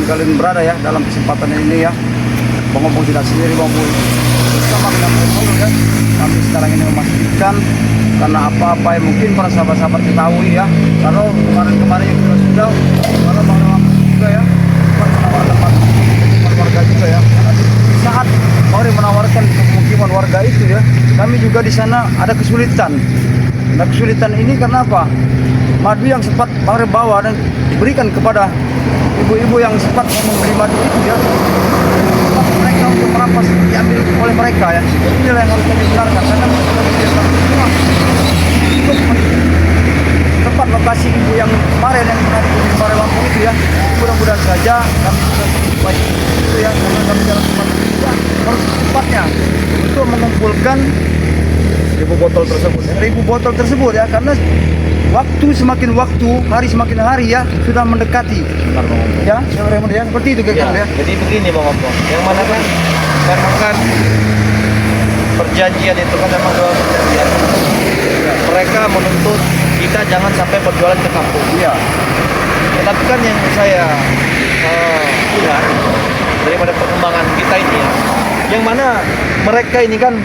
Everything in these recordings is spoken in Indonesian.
kalian berada ya dalam kesempatan ini ya. Bang Opong tidak sendiri, Bang Opong bersama dengan Remondo ya. Kami sekarang ini memastikan karena apa-apa yang mungkin para sahabat-sahabat ketahui ya. Kalau kemarin-kemarin yang sudah kalau Bang Opong juga ya, menawarkan warga juga ya. Karena di saat Mauri menawarkan pemukiman warga itu ya, kami juga di sana ada kesulitan. Nah kesulitan ini karena apa? Madu yang sempat Mauri bawa dan diberikan kepada ibu-ibu yang sempat membeli madu itu ya, mereka untuk merampas diambil oleh mereka ya. Inilah yang harus kami benarkan karena semua untuk tempat lokasi ibu yang kemarin yang di Mare Lampung itu ya. Mudah-mudahan saja kami bisa baik itu ya, karena kami dalam kesempatan juga harus cepatnya untuk mengumpulkan 1.000 botol tersebut. 1.000 botol tersebut ya, karena hari semakin hari ya sudah mendekati. Ya, seperti itu ya. Jadi begini Bang Opong, yang mana kan karena kan perjanjian itu kan memang dua perjanjian. Mereka menuntut kita jangan sampai berjualan ke kampung. Iya. Tetapi kan yang saya lihat daripada perkembangan kita ini ya, yang mana mereka ini kan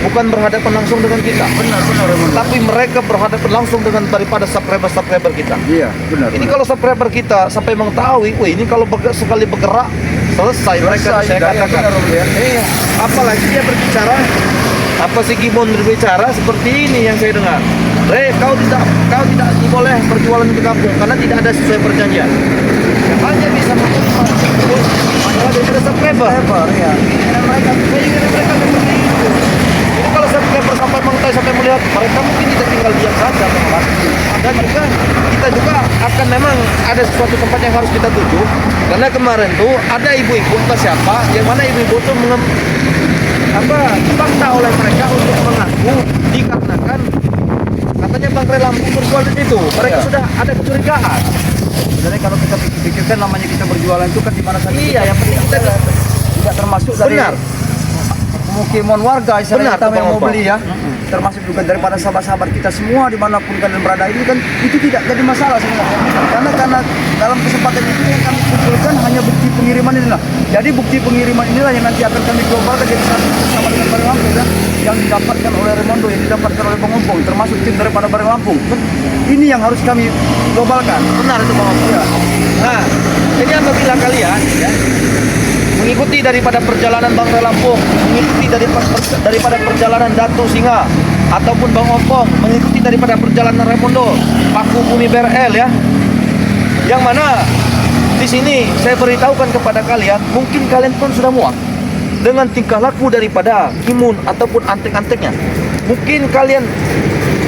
bukan berhadapan langsung dengan kita. Benar. Tapi mereka berhadapan langsung dengan daripada subscriber kita. Iya, benar. Ini kalau subscriber kita sampai mengetahui, wih ini kalau sekali bergerak selesai mereka saya katakan. Iya. Apalagi dia berbicara, apa si Gimon berbicara seperti ini yang saya dengar. Kau tidak boleh berjualan di kampung karena tidak ada sesuai perjanjian. Hanya bisa menerima adalah daripada subscriber. Ya. Dan mereka seperti itu. Jadi kalau subscriber sampai mengetahui sampai melihat, mereka mungkin tidak tinggal diam saja, teman. Dan juga kita juga akan memang ada sesuatu tempat yang harus kita tuju. Karena kemarin tuh ada ibu-ibu entah siapa, yang mana ibu-ibu tuh dipaksa oleh mereka untuk mengaku dikarenakan katanya Bangre Lampung berjual di situ. Mereka sudah ada kecurigaan. Sebenarnya kalau kita pikirkan namanya kita berjualan itu kan di mana saja. Iya, yang penting kita tidak termasuk dari pemukiman warga benar, kita yang mau beli ya. Termasuk juga daripada sahabat-sahabat kita semua dimanapun kalian berada ini kan itu tidak jadi masalah sebenarnya. Karena dalam kesempatan itu yang kami kumpulkan hanya bukti pengiriman inilah. Jadi bukti pengiriman inilah yang nanti akan kami globalkan jadi satu bersama dengan Bareng Lampung ya, yang didapatkan oleh Remondo, yang didapatkan oleh Bang Opong, termasuk tim daripada Bareng Lampung. Ini yang harus kami globalkan. Benar itu Bang Opong. Ya. Nah, jadi apabila kalian ya, mengikuti daripada perjalanan Bangre Lampung, mengikuti daripada perjalanan Datu Singa ataupun Bang Opong, mengikuti daripada perjalanan Remondo, Paku Bumi BRL ya. Yang mana di sini saya beritahukan kepada kalian, mungkin kalian pun sudah muak dengan tingkah laku daripada Gimun ataupun antek-anteknya. Mungkin kalian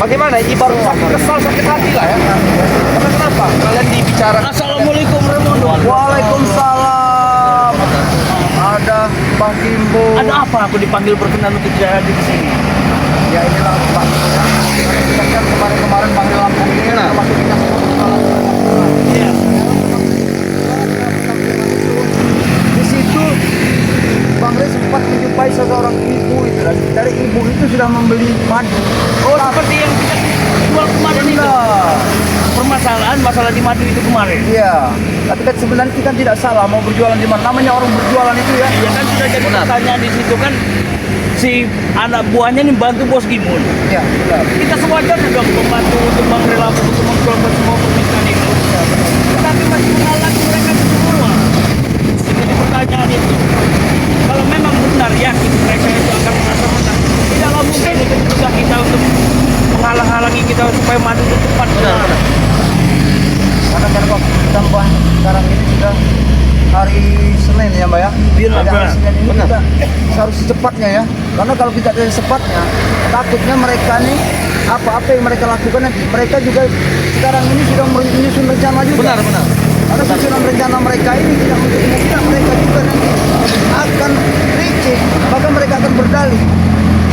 bagaimana ibarat kesal sakit hati lah ya. Karena kenapa? Kalian dibicara. Assalamualaikum Remondo. Waalaikumsalam. Ada Bang Kimbo. Ada apa aku dipanggil berkenan untuk tidak hadir di sini? Ya inilah Pak. Kita kan kemarin panggil Lampung ini termasuk kita Iya. Di situ Bang Re sempat menjumpai seseorang ibu itu dan dari ibu itu sudah membeli madu. Oh, seperti yang kita jual kemarin itu. Permasalahan masalah di madu itu kemarin. Iya. Tapi kan sebenarnya kita tidak salah mau berjualan di mana. Namanya orang berjualan itu ya. Ya kan sudah jadi pertanyaan di situ kan si anak buahnya nih bantu bos Gimun. Iya, benar. Kita sewajarnya dong membantu untuk Bangre Lampung untuk mengelola semua permintaan itu. Tetapi masih menghalangi mereka semua. Jadi pertanyaan itu, kalau memang benar yakin mereka itu akan merasa menang, tidaklah mungkin itu juga kita untuk menghalang-halangi kita supaya madu itu cepat. Benar. Karena kan kok tambah sekarang ini sudah hari Senin ya Mbak ya. Benar. Hari Senin ini kita harus secepatnya ya. Karena kalau kita dari sepatnya, takutnya mereka nih apa yang mereka lakukan nanti. Mereka juga sekarang ini sudah menyusun rencana juga. Benar. Karena susunan rencana mereka ini tidak mungkin mereka juga nanti akan licik, maka mereka akan berdalih.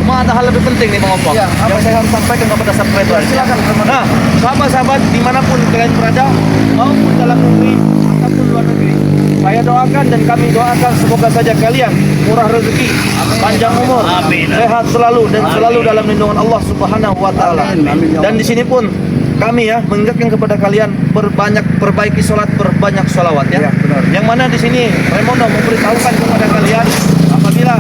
Cuma ada hal lebih penting nih Bang Opong, Ya, apa yang saya harus sampaikan kepada subscriber. Silakan. Nah, sahabat-sahabat dimanapun kalian berada, maupun dalam negeri ataupun luar negeri, saya doakan dan kami doakan semoga saja kalian murah rezeki, panjang umur, Amin. sehat selalu dan selalu dalam lindungan Allah Subhanahu wa taala. Amin. Dan di sini pun kami ya mengingatkan kepada kalian perbaiki sholat, berbanyak sholawat ya. Iya, benar. Yang mana di sini Raimondo memberitahukan kepada kalian apabila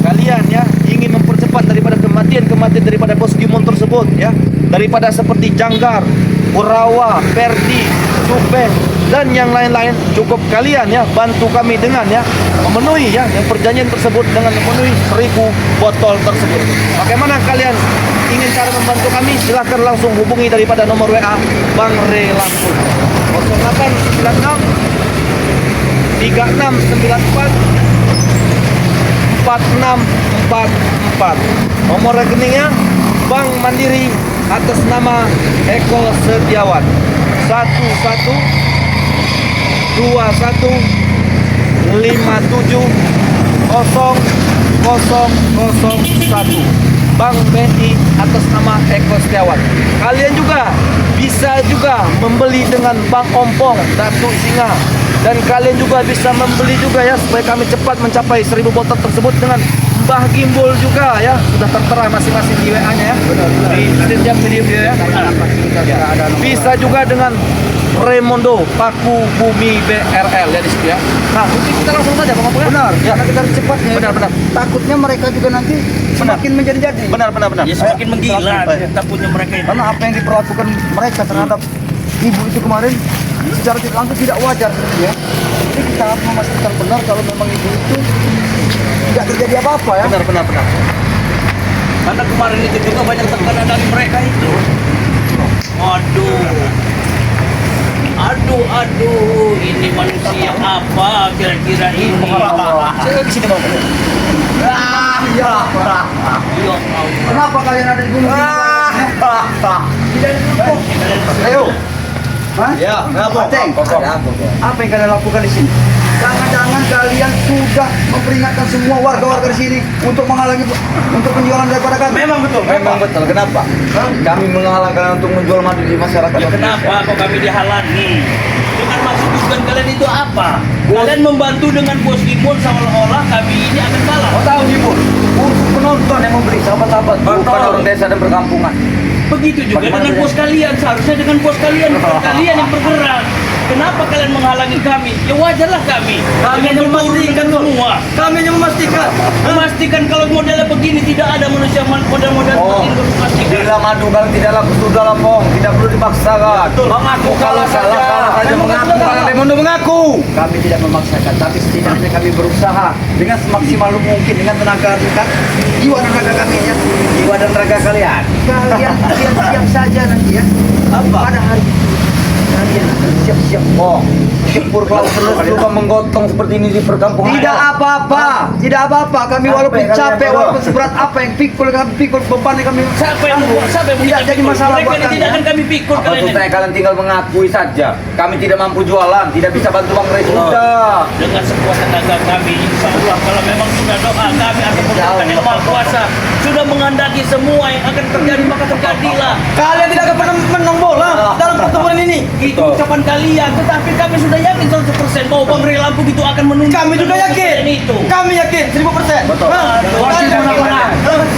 kalian ya ingin mempercepat daripada kematian daripada bos Gimon tersebut ya, daripada seperti Janggar, Kurawa, Perdi, Supe dan yang lain-lain, cukup kalian ya bantu kami dengan ya memenuhi ya yang perjanjian tersebut dengan memenuhi 1000 botol tersebut. Bagaimana kalian ingin cara membantu kami? Silahkan langsung hubungi daripada nomor WA Bang Re Lampung 0896 3694 4644. Nomor rekeningnya Bank Mandiri atas nama Eko Setiawan 1121570001 Bank BNI atas nama Eko Setiawan. Kalian juga bisa membeli dengan Bank Ompong Datuk Singa, dan kalian juga bisa membeli juga ya supaya kami cepat mencapai 1000 botol tersebut dengan Mbah Gimbul juga ya, sudah tertera masing-masing di WA-nya ya. Di setiap video ya. Bisa juga dengan Raimondo Paku Bumi BRL ya di situ ya. Nah, mungkin kita langsung saja Bang Ompong ya. Benar, Ya. karena kita harus cepat ya. Benar. Takutnya mereka juga nanti semakin menjadi-jadi. Benar. Ya semakin menggila takutnya mereka itu. Karena apa yang diperlakukan mereka terhadap ibu itu kemarin secara tidak langsung tidak wajar ya. Jadi kita harus memastikan benar kalau memang ibu itu tidak terjadi apa-apa ya. Benar. Karena kemarin itu juga banyak tekanan dari mereka itu. Aduh, ini manusia apa kira-kira ini? Saya di sini Bang Ompong. Ya Allah. Kenapa kalian ada di gunung? Tidak ada gunung. Ayo. Hah? Ya, kenapa? Aceng, Ada apa? apa yang kalian lakukan di sini? Jangan-jangan kalian sudah memperingatkan semua warga-warga di sini untuk menghalangi untuk penjualan daripada kami. Memang betul. Kenapa? Kami menghalang kalian untuk menjual madu di masyarakat. Ya kenapa kok kami dihalangi? Dengan maksud tujuan kalian itu apa? Kalian membantu dengan bos Gimon seolah-olah kami ini akan kalah. Kau tahu Gimon? Untuk penonton yang membeli sahabat-sahabat, bukan orang desa dan perkampungan. Begitu juga dengan bos kalian, seharusnya dengan bos kalian, bukan kalian yang bergerak. Kenapa kalian menghalangi kami? Ya wajarlah kami. Kami hanya memastikan semua. Kami hanya Memastikan kalau modelnya begini tidak ada manusia model-model seperti itu memastikan. Bila madu kalian tidak laku sudah lapong, tidak perlu dipaksakan. Mengaku kalau salah saja mengaku. Kalau Raimondo mengaku. Kami tidak memaksakan, tapi setidaknya kami berusaha dengan semaksimal mungkin dengan tenaga kita, jiwa dan raga kami ya. Jiwa dan raga kalian. Kalian siap saja nanti ya. Apa? Pada hari itu kalian siap-siap. Oh, syukur kalau terus juga menggotong seperti ini di perkampungan. Tidak apa-apa, tidak apa-apa. Kami walaupun Capek kalian capek, berdua. walaupun seberat apa yang pikul beban yang kami Siapa yang tidak jadi masalah mereka buat ini kami. tidak akan kami pikul Apa kalian. susahnya kalian tinggal mengakui saja. Kami tidak mampu jualan, tidak bisa bantu Bang Rey. Sudah. Dengan sekuat tenaga kami, insya Allah kalau memang sudah doa kami akan memberikan yang maha kuasa sudah menghendaki semua yang akan terjadi maka terjadilah. Kalian tidak akan pernah menang bola dalam pertemuan ini. Itu ucapan kalian, tetapi kami sudah yakin 100% bahwa Bang Rey Lampung itu akan menunggu. Kami juga yakin. Itu. Kami yakin 1000%. Betul.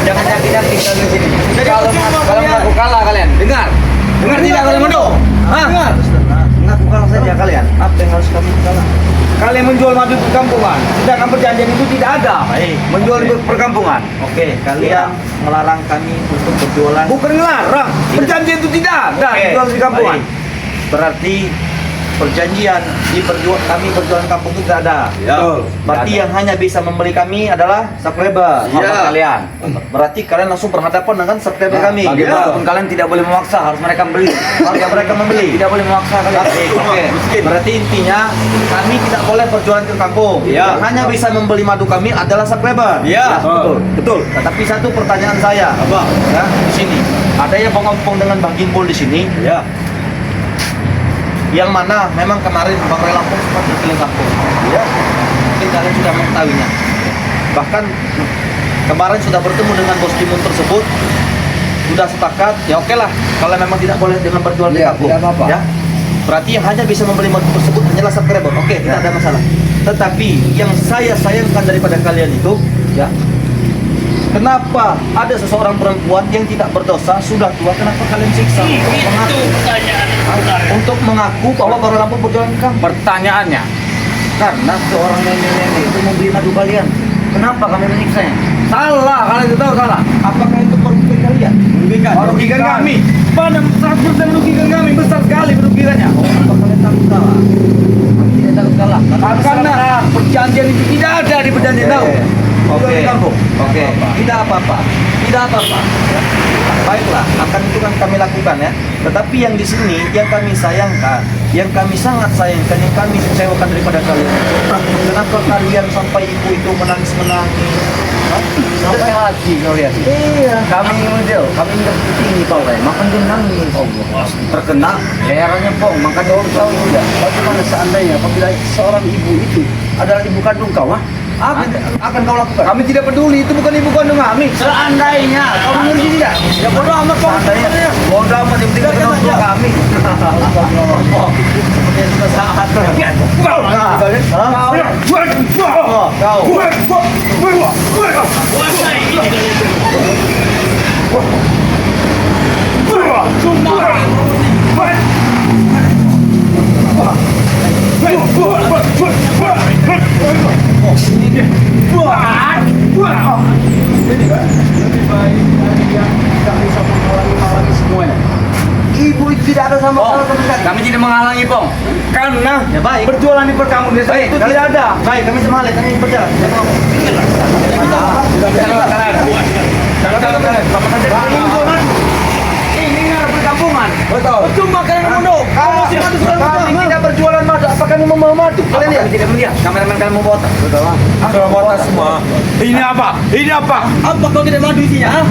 Jangan yakin-yakin kalian di sini. Jadi Kalau kalian. mengaku kalah kalian, dengar tidak kalian Mondo? Dengar. Mengaku kalah saja kalian. Apa yang harus kami kalah? Kalian menjual madu di perkampungan, sedangkan perjanjian itu tidak ada. Baik. Menjual di perkampungan. Oke, kalian melarang kami untuk berjualan. Bukan ngelarang, perjanjian itu tidak ada Oke, dijual di kampungan. baik. Berarti perjanjian kami berjualan kampung itu tidak ada. Ya. Berarti yang hanya bisa membeli kami adalah subscriber Ya. kalian. Berarti kalian langsung berhadapan dengan subscriber kami. Bagaimanapun kalian tidak boleh memaksa, harus mereka beli. Harga mereka membeli. Tidak boleh memaksa kalian. Oke. Berarti intinya kami tidak boleh berjualan ke kampung. Ya. Yang hanya bisa membeli madu kami adalah subscriber. Ya. Betul. Tetapi satu pertanyaan saya. Apa? Ya, di sini. Ada yang Bang Ompong dengan Bang Gimbul di sini. Ya. Yang mana memang kemarin Bang Rey Lampung sempat berkeliling kampung. Ya. Mungkin kalian sudah mengetahuinya. Bahkan kemarin sudah bertemu dengan bos Timun tersebut. Sudah sepakat, ya oke lah. Kalau memang tidak boleh dengan berjualan di Ya, kampung. tidak apa-apa. Ya. Berarti yang hanya bisa membeli madu tersebut hanyalah subscriber. Oke, tidak ada masalah. Tetapi yang saya sayangkan daripada kalian itu, ya, Kenapa ada seseorang perempuan yang tidak berdosa, sudah tua, kenapa kalian siksa? Itu pertanyaan benar. Untuk mengaku bahwa Bang Lampung berjualan kamu. Pertanyaannya, Karena seorang nenek-nenek itu membeli madu kalian. Kenapa kami menyiksanya? salah, kalian itu tahu salah. Apakah itu merugikan kalian? Merugikan kami. Pada 100% merugikan kami, besar sekali merugikannya. Apa kalian takut kalah? Kami tidak takut kalah. Karena perjanjian itu tidak ada di perjanjian tahu. Oke, oke, tidak apa-apa, tidak apa-apa. Ya. Baiklah, akan itu kan kami lakukan ya. Tetapi yang di sini, yang kami sayangkan, yang kami sangat sayangkan, yang kami kecewakan daripada kalian. Kenapa kalian sampai ibu itu menangis-menangis? Hah? Sampai hati kau lihat. Iya. Kami model, kami nggak tinggi kau kayak makan dia nangis. Terkena lehernya pong, makan dia orang tahu ya. Bagaimana seandainya apabila seorang ibu itu adalah ibu kandung kau, ha? Apa yang akan kau lakukan? Kami tidak peduli, itu bukan ibu kandung kami. Seandainya Kau mengerti tidak? Ya bodoh amat kau. Seandainya. Bodoh amat yang penting Biarkan orang tua saja. kami. Seperti yang sudah saat. puasa ini cuma Ibu itu tidak ada sama Pong, sekali. kami tidak menghalangi Pong. Karena Ya, baik. berjualan di perkampungan desa Baik, itu kami- tidak ada. Baik, kami semalik, kami berjalan. Jangan ngomong. Ini ada perkampungan. Betul. Cuma kalian mundur. Kalau si madu sudah Kami betul. tidak berjualan madu. Apa kami membawa madu? Kalian lihat? Kami tidak melihat. Kameramen kalian mau botak. Betul. Sudah botas semua. Ini apa? Ini apa? Apa kau tidak madu isinya? Ha?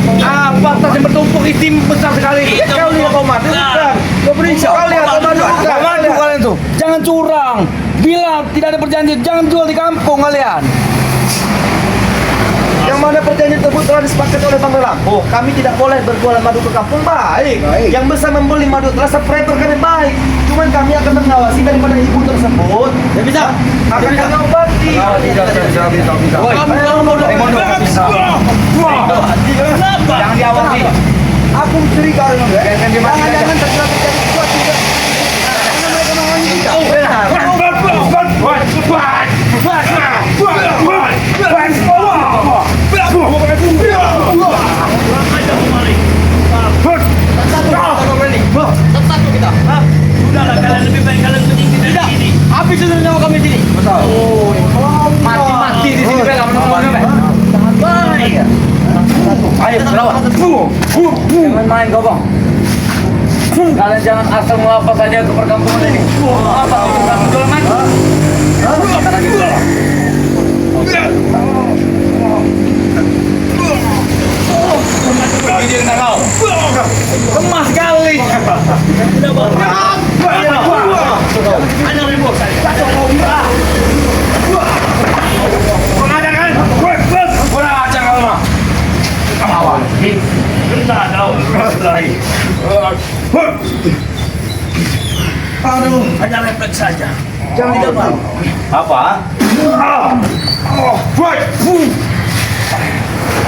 Apa tas yang bertumpuk itim besar sekali? Kau lihat kau madu bukan? Kau periksa. Kau lihat kau madu bukan? Kau madu kalian tuh. Jangan curang. Bila tidak ada perjanjian, jangan jual di kampung kalian. Yang mana perjanjian tersebut telah disepakati oleh Bang Lampung. Kami tidak boleh berjualan madu ke kampung. Baik. Yang bisa membeli madu terasa prepper kami baik. Cuman kami akan mengawasi daripada ibu tersebut. Ya bisa. Akan kami obati. Bisa. Woi, kamu bodoh. Bisa. kenapa? Jangan diawasi. Aku curiga dengan dia. Jangan dimatikan aja. Jangan terjadi sesuatu juga. Karena mereka menghalangi kita. Benar. Ada kemarin. Satu kita. Hah? Sudahlah kalian lebih baik kalian menyingkir dari sini. Habis itu nyawa kami di sini. Mati di sini bela menunggu. Baik. Ayo, selawat. Jangan main kau bang. Kalian jangan asal melapas saja ke perkampungan ini. Apa sih kamu jual madu? Kita lagi jual. Ini dia kau. Lemah sekali. Sudah baru. Ada ribut saya. Pengajaran. Kurang ajar kau mah. Awal. Kita tahu. Aduh. Hanya refleks saja. Jangan tidak mau. Apa?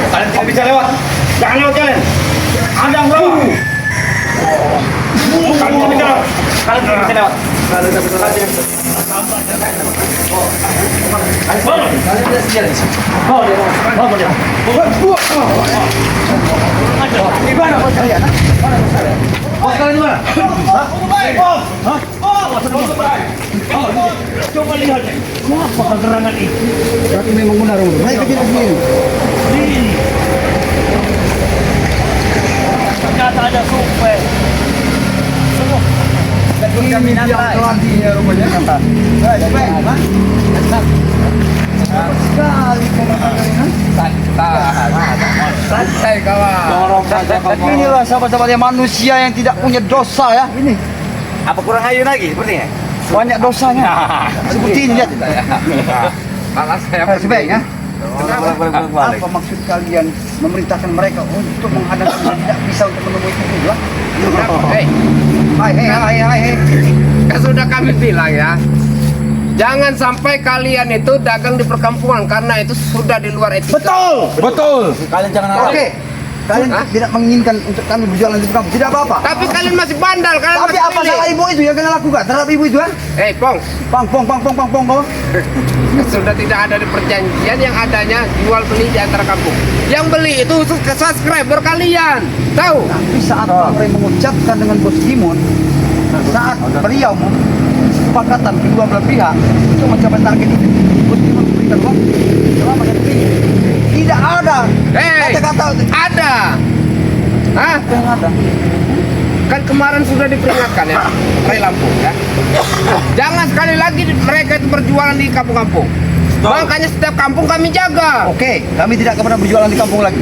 Kalian tidak bisa lewat. Jangan lewat kalian. Anda yang berapa? Kalian tidak bisa lewat. Kalian tidak bisa lewat. Kalian tidak sejalan. Bawa dia. Bawa dia. Di mana bos kalian? Bos kalian di mana? Coba lihat. Apa kegerangan itu? Berarti memang benar. Mereka tidak sendiri. Ini. Ternyata ada supir. Kami nanti. rumahnya kata. Sekali Santai kawan. Inilah sahabat-sahabatnya manusia yang tidak punya dosa ya. Ini Apa kurang ayu lagi sepertinya? banyak dosanya. Seperti ini lihat. Malah saya Sebaiknya. balik. Apa maksud kalian memerintahkan mereka untuk menghadang kita tidak bisa untuk menemui itu ya? Hei, Hai. kan sudah kami bilang ya. Jangan sampai kalian itu dagang di perkampungan karena itu sudah di luar etika. Betul. Kalian jangan. Oke. Kalian Hah? tidak menginginkan untuk kami berjualan di kampung. Tidak apa-apa. Tapi kalian masih bandal, kalian Tapi masih apa keliling. salah ibu itu yang kalian lakukan terhadap ibu itu kan? Pong, Pong. sudah tidak ada di perjanjian, yang adanya jual beli di antara kampung. Yang beli itu ke subscriber kalian, tahu? Tapi saat Pak Ray mengucapkan dengan Bos Dimon, saat beliau kesepakatan kedua belah pihak untuk mencapai target itu, Bos Dimon memberikan uang selama dan beli. Tidak ada kata-kata Ada. Hah? yang ada. Kan kemarin sudah diperingatkan ya, Ray Lampung ya. Jangan sekali lagi mereka itu berjualan di kampung-kampung. Makanya setiap kampung kami jaga. Oke, kami tidak pernah berjualan di kampung lagi.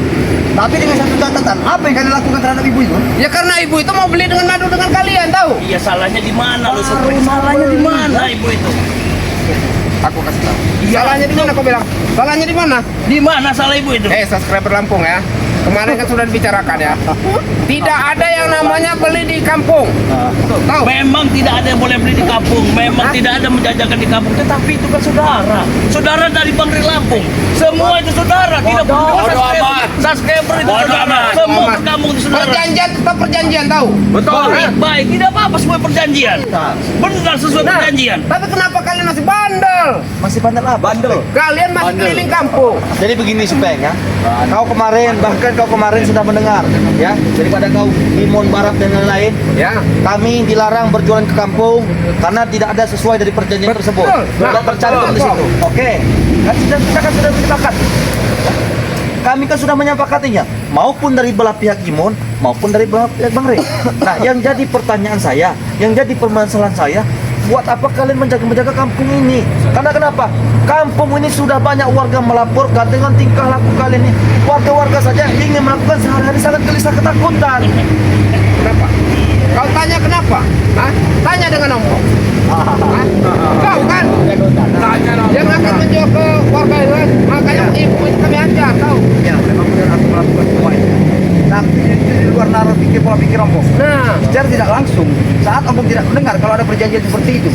Tapi dengan satu catatan, apa yang kalian lakukan terhadap ibu itu? Ya karena ibu itu mau beli dengan madu dengan kalian, tahu? Iya, salahnya di mana lu? Salahnya di mana ibu itu? Aku kasih tahu. Salahnya di mana kau bilang? Salahnya di mana? Di mana salah ibu itu? Subscriber Lampung ya. Kemarin kan sudah dibicarakan ya. Tidak ada yang namanya beli di kampung. Tahu? Memang tidak ada yang boleh beli di kampung. Memang tidak ada menjajakan di kampung. Tetapi itu kan saudara. Saudara dari Bang Ray Lampung. Semua itu saudara. Tidak perlu dengan Bodoh subscriber. amat. Subscriber itu Bodoh saudara. amat. Semua Amat. kampung itu saudara. Perjanjian tetap perjanjian, tahu? Baik, tidak apa-apa sesuai perjanjian. Benar sesuai perjanjian. Tapi kenapa kalian masih bandel? Masih bandel apa? Bandel. Kalian masih keliling kampung. Jadi begini Supeng ya. Bahkan kau kemarin sudah mendengar ya, daripada kau Dimon Barat dan lain-lain. Ya. Kami dilarang berjualan ke kampung karena tidak ada sesuai dari perjanjian tersebut. Tidak tercantum di situ. Oke. Kan kita kan sudah sepakat. Kami kan sudah menyepakatinya, maupun dari belah pihak Dimon maupun dari belah pihak Bang Ray. Nah, yang jadi pertanyaan saya, yang jadi permasalahan saya, buat apa kalian menjaga kampung ini? Karena kenapa? Kampung ini sudah banyak warga melaporkan dengan tingkah laku kalian ini. Warga-warga saja ingin melakukan sehari-hari sangat gelisah ketakutan. Kenapa? Kau tanya kenapa? Hah? Tanya dengan omong. Hah? Kau kan? Yang akan menjual ke warga itu kan? Makanya ibu itu kami ajar, tahu? Ya, memang benar aku melakukan semua itu. Tapi itu di luar naruh pola pikir Ompong. Nah, Secara tidak langsung, saat Ompong tidak mendengar kalau ada perjanjian seperti itu.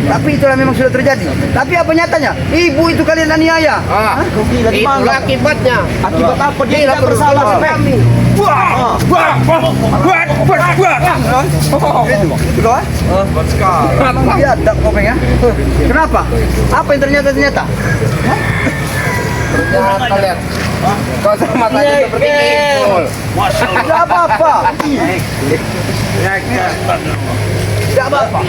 Tapi itulah memang sudah terjadi. Tapi apa nyatanya? Ibu itu kalian aniaya. Kau gila di mana? itulah akibatnya. Akibat apa? Dia Gila, tidak bersalah betul. Supeng. Itu kau? Memang biadab kau Peng ya. Kenapa? Apa yang ternyata? Jahat kalian. Kau sama saja seperti Ipul. Tidak apa-apa. Tidak apa-apa.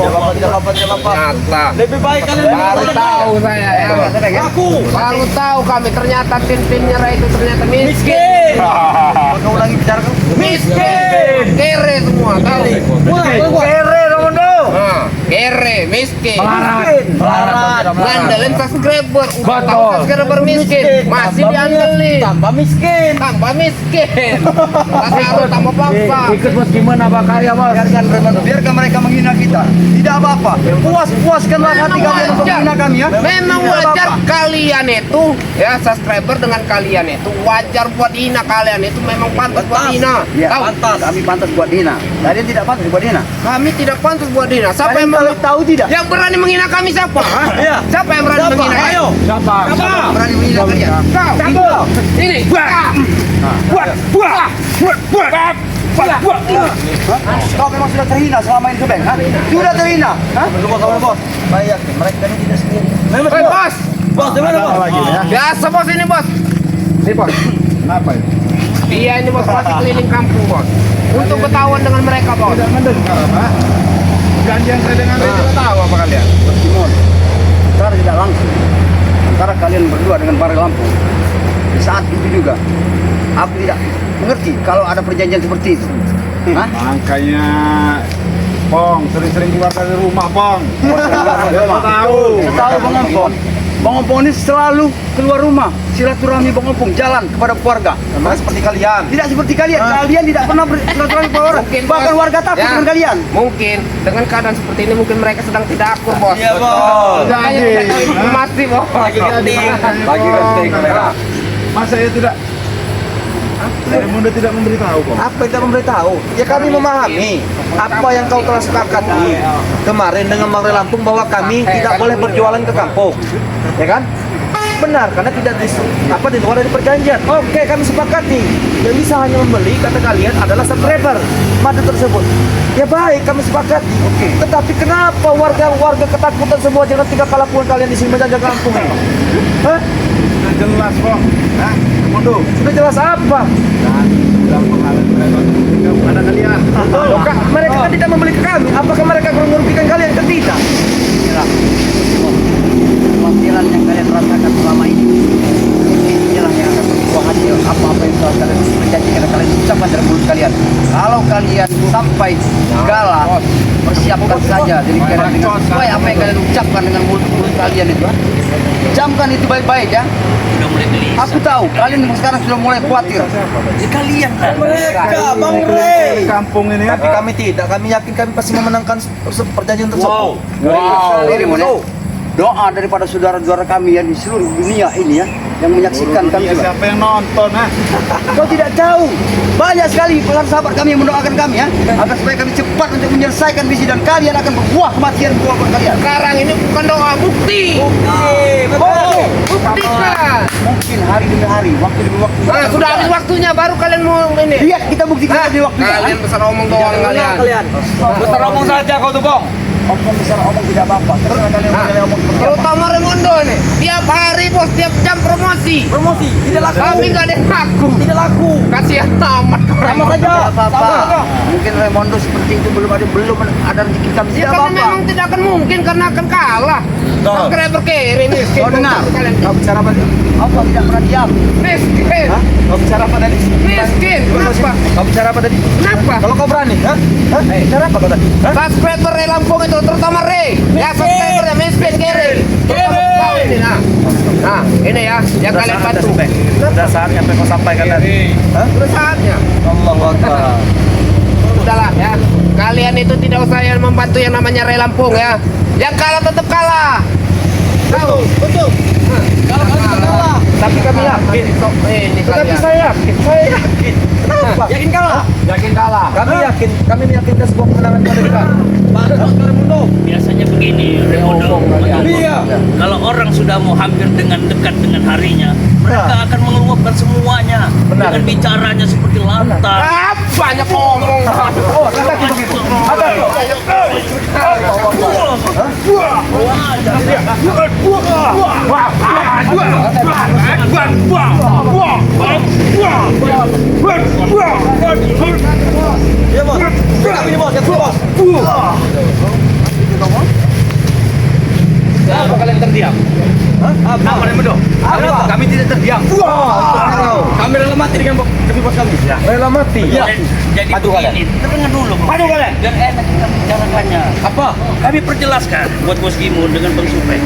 Tidak apa-apa. Nyata. Lebih baik kalian Baru tahu saya ya. Baru tahu kami ternyata tim-timnya Ray itu ternyata miskin. Kau lagi bicara kau? Miskin. Kere semua tahu. Kere Romondo. Nah, kere, miskin. Melarat. Ngandelin subscriber. Udah tahu subscriber miskin. Masih diandelin. Tambah miskin. Tambah miskin. Masih harus tambah apa? Ikut Bos gimana Pak Karya Bos? Biarkan mereka menghina kita. Tidak apa-apa. Puaskanlah hati kalian untuk menghina kami ya. Memang Tidak wajar apa-apa. kalian itu ya subscriber dengan kalian itu wajar buat hina kalian itu memang pantas buat hina. Ya, Tahu? kami pantas buat Dina. Kalian tidak pantas buat Dina. Kami tidak pantas buat hina. Siapa Kalian yang tahu tidak? yang berani menghina kami siapa? Hah? Iya. Siapa yang berani menghina kami? Ayo. Siapa? Berani menghina kalian. Kau. Ini. Kau memang sudah terhina selama ini Subeng, ha? Sudah terhina, ha? Bos. Bayar, mereka ini tidak sendiri. Hei, bos. Bos, di mana bos? Biasa bos ini bos. Ini bos. Kenapa ini? Dia ini bos masih keliling kampung bos. Untuk ketahuan dengan mereka bos. Tidak mendengar, ha? Janjian saya dengan Nah, tahu apa kalian? Timon. Secara tidak langsung antara kalian berdua dengan Bang Ray Lampung. Di saat itu juga aku tidak mengerti kalau ada perjanjian seperti itu. Hah? Makanya Pong sering-sering keluar dari rumah Pong. Tahu Bang Ompong. Bang Ompong ini selalu keluar rumah, silaturahmi Bang Ompong jalan kepada keluarga. Sama seperti kalian. Tidak seperti kalian. Kalian tidak pernah bersilaturahmi kepada orang. Mungkin, Bahkan Bos. warga takut Ya. dengan kalian. Mungkin dengan keadaan seperti ini mungkin mereka sedang tidak akur bos. Iya, Bos. Makanya kita tahu informasi bos. Lagi genting. Lagi genting mereka. Masa ya tidak Raimundo tidak memberitahu Pong. Apa yang kita memberitahu? Ya kami memahami apa yang kau telah sepakati kemarin dengan Bang Ray Lampung bahwa kami tidak boleh berjualan ke kampung, ya kan? Benar, karena tidak di luar dari perjanjian. Oke, kami sepakati. Yang bisa hanya membeli kata kalian adalah subscriber madu tersebut. Ya baik, kami sepakati. Oke. Tetapi kenapa warga ketakutan semua jangan tinggal kalapuan kalian di sini menjaga kampung ini? Hah? Sudah jelas Pong. Hah? Raimundo. Sudah jelas apa? Sudah menghalang mereka untuk tinggal kepada kalian. Loh, mereka kan tidak membeli ke kami. Apakah mereka merugikan kalian? Tidak. Inilah kekhawatiran yang kalian rasakan selama ini. Inilah yang akan berbuah hasil apa-apa yang telah kalian berjanjikan dan kalian ucapkan dari mulut kalian. Kalau kalian sampai galah, persiapkan saja diri kalian dengan sesuai apa yang kalian ucapkan dengan mulut kalian itu. Camkan itu baik-baik ya. Sudah mulai gelisah. Aku tahu kalian sekarang sudah mulai khawatir. Ya, kalian kan. Bang Ray. Kampung ini Tapi kami tidak. Kami yakin kami pasti memenangkan perjanjian tersebut. Ini doa daripada saudara-saudara kami yang di seluruh dunia ini ya, yang menyaksikan kami juga. Siapa yang nonton ha? Kau tidak tahu, banyak sekali sahabat kami yang mendoakan kami ya, agar supaya kami cepat untuk menyelesaikan misi dan kalian akan berbuah kematian buah kalian. Sekarang ini bukan doa, bukti. Buktikan. Mungkin hari demi hari, waktu demi waktu. Nah, sudah habis waktunya baru kalian mau ini. Lihat kita buktikan di waktu. Kalian besar omong doang kalian. Besar omong saja kau tuh, Bang. Omong besar omong tidak apa-apa. Terus kalian kalian omong seperti apa? Terutama Raimundo nih, tiap hari bos, tiap jam promosi. Promosi tidak laku. Kami nggak ada yang laku. Tidak laku. Kasihan amat. Sama saja. Tidak apa-apa. Mungkin Raimundo seperti itu belum ada rezeki kami. Ya Tidak karena apa-apa. memang tidak akan mungkin karena akan kalah. Subscriber kiri miskin. Oh, dengar. Kalian Kau bicara apa? Apa tidak pernah diam? miskin. Kau bicara apa tadi? Miskin. Kenapa? Kau bicara apa tadi? Kenapa? Kalau kau berani, bicara apa kau tadi? Subscriber Ray Lampung itu terutama Ray. Ya subscriber ya miskin kiri. Kau ini nah. Nah, ini ya yang kalian bantu. Sudah saatnya apa yang kau sampaikan tadi. Sudah saatnya. Allahu Akbar. Sudahlah ya. Kalian itu tidak usah yang membantu yang namanya Ray Lampung ya. Yang kalah tetap kalah. Tahu? Betul. Kalau kalah. Tapi kami yakin. Ini Tetapi kalian. saya yakin. Kenapa? Yakin kalah. Yakin kalah. Kami meyakinkan sebuah kemenangan pada kita. Biasanya begini, Raimundo. Iya. Kalau orang sudah mau hampir dekat dengan harinya, mereka akan mengeluapkan semuanya Benar. dengan bicaranya seperti lantar. Banyak ngomong. Oh, kata begitu. Iya, Bos. Kami Bos, ya, Bos. Kenapa kalian terdiam? Apa Raimundo? Kami tidak terdiam. Kami rela mati dengan bos kami. Rela mati. Jadi begini, dengar dulu. Aduh kalian. Biar enak kita membicarakannya. Apa? Kami perjelaskan buat Bos Gimun dengan Bang Supek.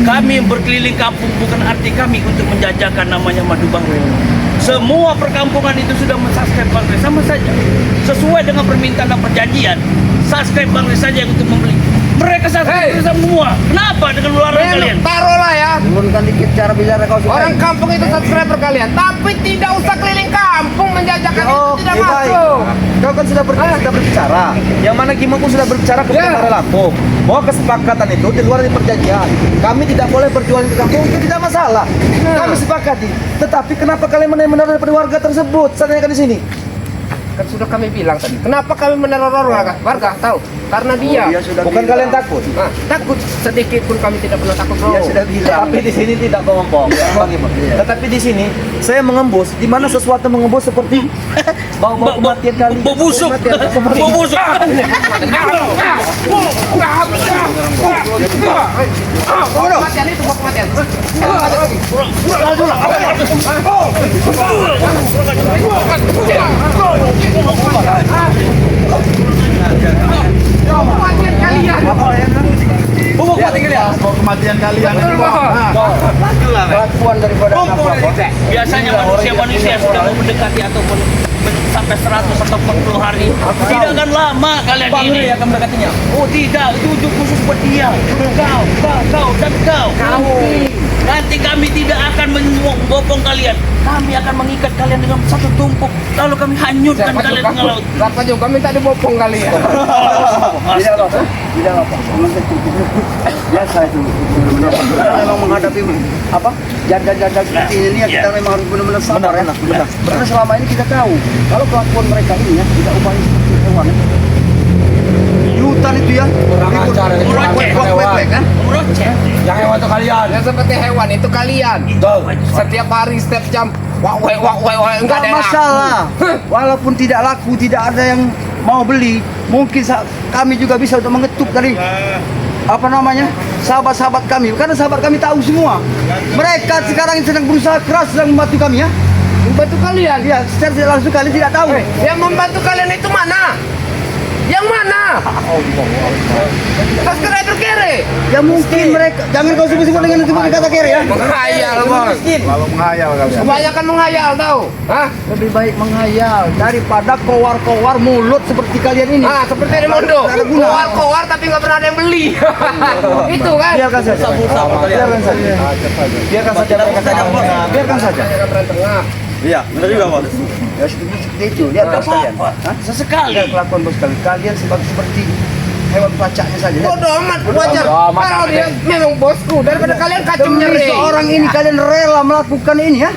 Kami berkeliling kampung bukan arti kami untuk menjajakan namanya Madu Bang Ray. Semua perkampungan itu sudah mensubscribe Bang Ray sama saja. Sesuai dengan permintaan dan perjanjian, subscribe Bang Ray saja yang untuk membeli. Mereka subscribe semua. Kenapa dengan luaran kalian? Taruhlah ya. Turunkan dikit cara bicara kau suka. Orang kampung itu subscriber kalian, tapi tidak usah keliling kampung menjajakan itu tidak masuk. Kau kan sudah berbicara. Yang mana Gimo pun sudah berbicara kepada Ray Lampung bahwa kesepakatan itu di luar dari perjanjian. Kami tidak boleh berjualan ke kampung, itu tidak masalah. Kami sepakati. Tetapi kenapa kalian meneror daripada warga tersebut? Saya tanyakan di sini. Kan sudah kami bilang tadi. Kenapa kami meneror warga? Tahu? Karena dia. Bukan kalian takut. Nah, takut sedikit pun kami tidak pernah takut. Dia sudah bilang. Tapi di sini tidak ngomong. Tetapi di sini saya mengembus di mana sesuatu mengembus seperti bau-bau kematian kali. Bau busuk. Bau busuk. Kematian itu mau kematian. Kematian kalian. Kematian kalian. Kelakuan daripada apa? Biasanya manusia sudah mau mendekati ataupun sampai 100 atau 40 hari. Tidak akan lama kalian Bang ini. Rey akan mendekatinya. Oh tidak, itu ujuk khusus buat dia. Kau dan kau. Nanti kami tidak akan membopong kalian. Kami akan mengikat kalian dengan satu tumpuk. Lalu kami hanyutkan kalian di laut. Siapa juga minta dibopong kali ya. Tidak apa-apa, tidak apa-apa. Biasa itu. Karena memang menghadapi apa jaga-jaga seperti ini ya, kita memang harus benar-benar sabar ya. Karena selama ini kita tahu kalau kelakuan mereka ini ya tidak upaya seperti hewan. Di hutan itu ya, kan? Meroceh. Yang hewan itu kalian. Yang seperti hewan itu kalian. Setiap hari, setiap jam. Wah, enggak ada Tidak yang masalah. Walaupun tidak laku, tidak ada yang mau beli, mungkin kami juga bisa untuk mengetuk dari apa namanya sahabat-sahabat kami. Karena sahabat kami tahu semua. Mereka sekarang sedang berusaha keras sedang membantu kami ya. membantu kalian. Ya, secara tidak langsung kalian tidak tahu. Yang membantu kalian itu mana? Yang mana? Subscriber kere. Ya mungkin mereka, jangan kau sebut-sebut dengan itu kata kere ya. Menghayal, Bos. Lalu menghayal kalian. Kebanyakan menghayal tahu. Hah? Lebih baik menghayal daripada kowar-kowar mulut seperti kalian ini. Ah, seperti di Mondo. Tidak ada guna. Kowar tapi nggak pernah ada yang beli. Itu kan. Biarkan saja. Biarkan saja. Biarkan saja mereka tengah. Biarkan saja. Jangan berantem tengah. Iya, benar juga, Bos. Ya seperti itu. Lihat bos kalian. Hah? Sesekali. Lihat kelakuan bos kalian. Kalian seperti hewan pelacaknya saja. Lihat. Bodoh amat, wajar. Kalau dia memang bosku daripada kalian kacung Demi nyeri. seorang ini kalian rela melakukan ini ya.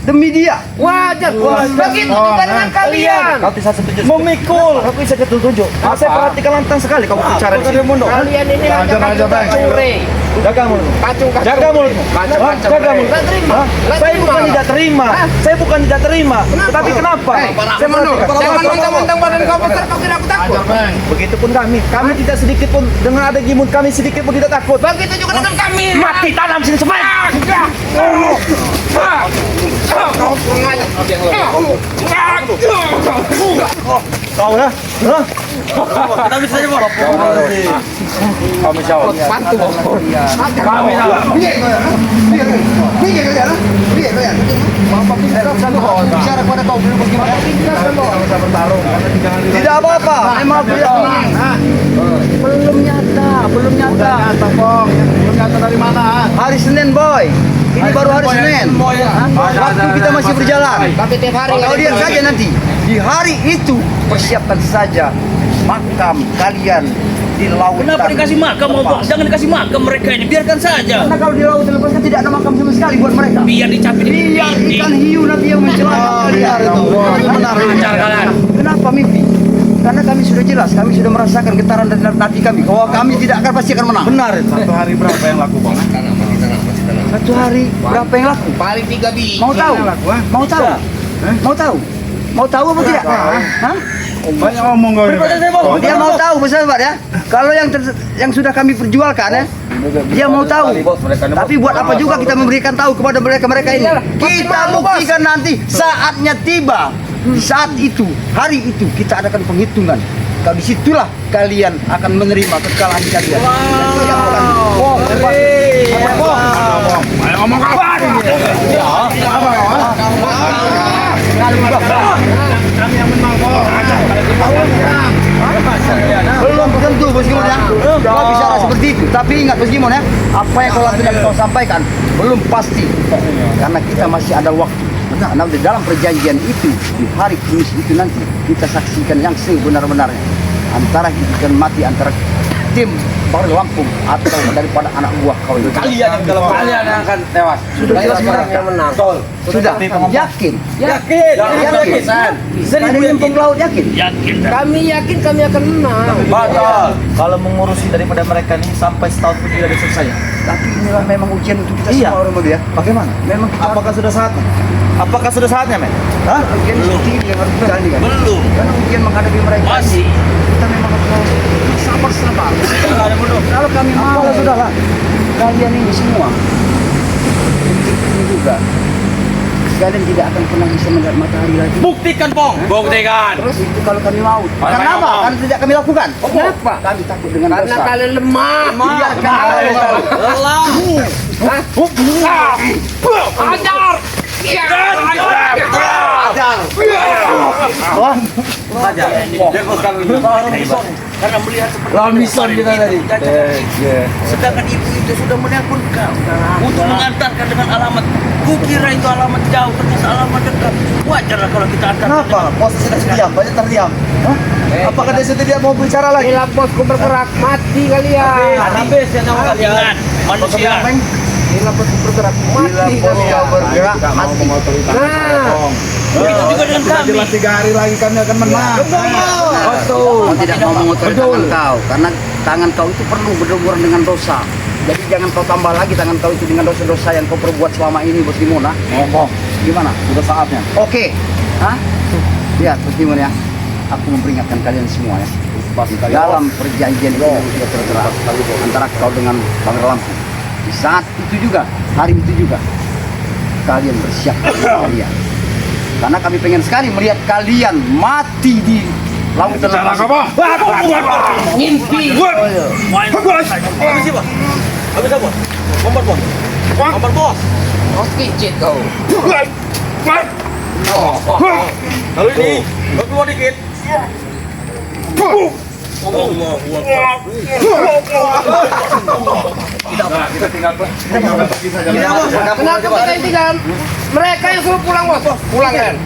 Demi dia. Wajar. Begitu juga dengan kalian. Kau bisa setuju. Memikul. Kau bisa ketujuh. Saya perhatikan lantang sekali kamu bicara di sini. Kalian ini hanya kacung Rey. Jaga mulut. Kacung. Jaga mulut. Macam-macam. Jaga mulut. Nggak terima. Nggak Saya terima. bukan tidak terima. Saya bukan tidak terima. Tapi kenapa? Saya menurut. Jangan mentang-mentang badan kau besar kau tidak takut. Begitupun kami. Kami tidak sedikit pun dengan ada gimun kami sedikit pun tidak takut. Begitu juga dengan kami. Mati tanam sini semua. Kau kurang ajar. Kau ya? Kita bisa jadi Bos. Kami jawab. Bantu. Kami jawab. Bicara kepada kau dulu bagaimana? Tidak apa-apa. Memang tidak menang. Belum nyata. Belum nyata, Pong. Belum nyata dari mana? Hari Senin boy. Ini baru hari Senin. Hah? Waktu kita masih berjalan. Tapi tiap hari Kau kalian lihat pergi. saja nanti. Di hari itu persiapkan saja makam kalian di lautan. Kenapa dikasih makam, Obong? Jangan dikasih makam mereka ini, biarkan saja. Karena kalau di lautan lepas kan tidak ada makam sama sekali buat mereka. Biar dicapit di Biar dinding. ikan hiu nanti yang mencelakakan kalian. Benar. Lancar kalian. Kenapa mimpi? Karena kami sudah jelas, kami sudah merasakan getaran dan hati kami bahwa kami tidak akan pasti akan menang. Benar. Satu hari berapa yang laku, Bang? Satu hari berapa yang laku? Paling 3 biji. Mau tahu? Yang laku, ah? Mau tahu? Mau tahu? Mau tahu apa tidak? Hah? Banyak ngomong kau ini. Bang. Dia mau tahu, sahabat ya. Kalau yang sudah kami perjualkan ya, dia mau tahu. Tapi buat apa juga kita memberikan tahu kepada mereka ini? Kita buktikan nanti saatnya tiba. Di saat itu, hari itu kita adakan penghitungan. Kalau disitulah kalian akan menerima kekalahan kalian. Ayo ngomong kapan? Kami yang menang, Bang. Belum tentu Bos Gimon ya. Kau bicara seperti itu. Tapi ingat Bos Gimon ya, apa yang kau tidak kau sampaikan belum pasti. Karena kita masih ada waktu. Karena di dalam perjanjian itu di hari Kamis itu nanti kita saksikan yang sebenar-benarnya antara hidup dan mati antara tim Baru Lampung atau daripada anak buah kau ini. Kalian yang akan tewas. Sudah jelas mereka menang. Sudah yakin. Yakin. Kalian nyempung laut yakin. Yakin dah. Kami yakin kami akan menang. Betul. Kalau mengurusi daripada mereka ini sampai setahun pun tidak bisa selesai. Tapi inilah memang ujian untuk kita Iya. semua orang muda ya. Bagaimana? Memang kita Apakah sudah saatnya? Apakah sudah saatnya, men? Hah? ujian seperti ini yang harus kita jalani kan. Belum. Karena ujian menghadapi mereka Masih. kita memang harus sabar. Kalau kami mau sudahlah kalian ini semua ini juga kalian tidak akan pernah bisa melihat matahari lagi. Buktikan, Pong. Buktikan. Terus itu kalau kami mau. Karena apa? Karena tidak kami lakukan. Kenapa? Kami takut dengan Karena dosa. kalian lemah. Iya, kalian Lelah. Ajar. Karena melihat seperti Ramison kita tadi. sedangkan ibu itu sudah menelpon kau untuk mengantarkan dengan alamat. Kukira itu alamat jauh, ternyata alamat dekat. Wajarlah kalau kita antar. Kenapa? Bos sudah diam, banyak terdiam. Hah? Apakah dia sudah tidak mau bicara lagi? Bila bosku bergerak, mati kalian. Habis ya nama kalian manusia. Bila bosku bergerak, mati kalian. bergerak mati. Nah, Begitu juga dengan kami. Jelas 3 hari lagi kami akan menang. Kau tidak mau mengotori tangan kau karena tangan kau itu perlu berhubungan dengan dosa. Jadi jangan kau tambah lagi tangan kau itu dengan dosa-dosa yang kau perbuat selama ini, Bos Timon. Ngomong, gimana? Sudah saatnya. Oke, hah? Lihat, Bos Timon ya. Aku memperingatkan kalian semua ya. Dalam perjanjian itu sudah tertera antara kau dengan Bang Lampung. Di saat itu juga, hari itu juga, kalian bersiap kalian. Karena kami pengen sekali melihat kalian mati di laut Salah pasir. apa? ngimpi. Habis apa? Habis apa? Kompor bos. Kompor bos. Bos kicit kau. Lalu ini, keluar dikit. Ngomong. Kita tinggal pergi saja. Kenapa kalian tinggal? Mereka yang suruh pulang bos. Pulang kan?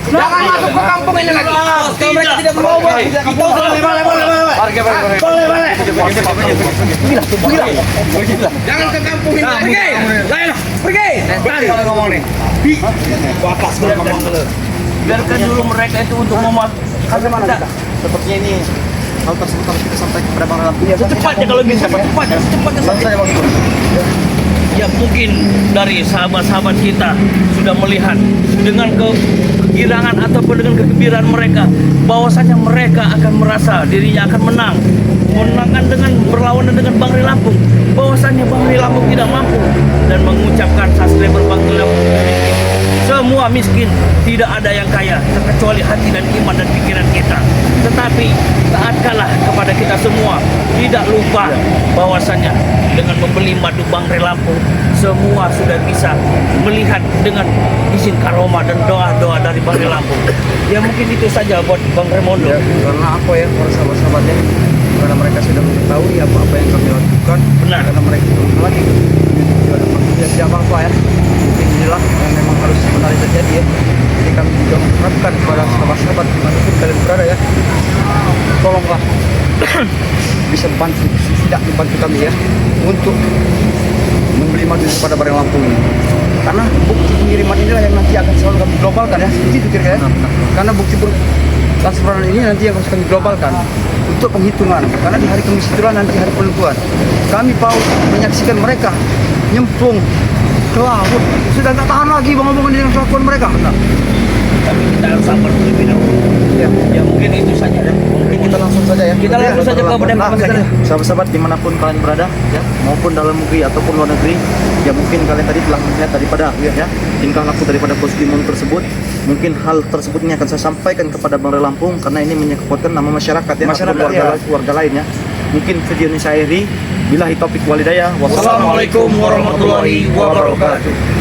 Jangan masuk ke kampung ini lagi. Kalau mereka tidak mau, bos. Kita Jangan ke kampung ini lagi. pergi. Kalau ngomong nih. Biarkan dulu mereka itu untuk memasukkan. Sepertinya ini hal tersebut harus kita sampaikan kepada Bang Lampung. Secepatnya kalau bisa, secepatnya saja. Ya mungkin dari sahabat-sahabat kita sudah melihat dengan kegirangan ataupun dengan kegembiraan mereka bahwasanya mereka akan merasa dirinya akan menangkan dengan berlawanan dengan Bang Lampung, bahwasanya Bang Lampung tidak mampu dan mengucapkan sastra berbang Lampung semua miskin, tidak ada yang kaya terkecuali hati dan iman dan pikiran kita. Tetapi taat kalah kepada kita semua, tidak lupa bahwasanya dengan membeli madu Bang Lampung semua sudah bisa melihat dengan izin karoma dan doa-doa dari Bang Lampung. Ya mungkin itu saja buat Bang Remondo. Karena apa ya para sahabat-sahabatnya? Karena mereka sudah mengetahui apa yang kami lakukan. Benar. Karena mereka belum lagi tidak ada maksudnya siapa apa ya. Mungkin inilah yang memang harus sebenarnya terjadi ya. Jadi kami juga mengharapkan kepada sahabat-sahabat dimanapun kalian berada ya. Tolonglah bisa bantu, tidak membantu kami ya untuk membeli madu kepada Bareng Lampung ini. Karena bukti pengiriman inilah yang nanti akan selalu kami globalkan ya. Seperti itu kira-kira. Karena bukti transferan ini nanti yang harus kami globalkan untuk penghitungan. Karena di hari Kamis itulah nanti hari penentuan. Kami mau menyaksikan mereka nyemplung ke laut. Sudah tak tahan lagi bang-bang dengan kelakuan mereka. Tapi kita harus sabar terlebih dahulu. Ya. Ya mungkin itu saja. Mungkin kita langsung saja ya. Kita langsung saja ke benda saja. Sahabat-sahabat dimanapun kalian berada ya, maupun dalam negeri ataupun luar negeri, ya mungkin kalian tadi telah melihat daripada ya tingkah laku daripada Bos Timon tersebut. Mungkin hal tersebut ini akan saya sampaikan kepada Bang Lampung karena ini menyangkut nama masyarakat ya, Masyarakat, ataupun ya. warga lain ya. Mungkin video ini saya akhiri. Billahi taufik walhidayah. Wassalamualaikum warahmatullahi wabarakatuh.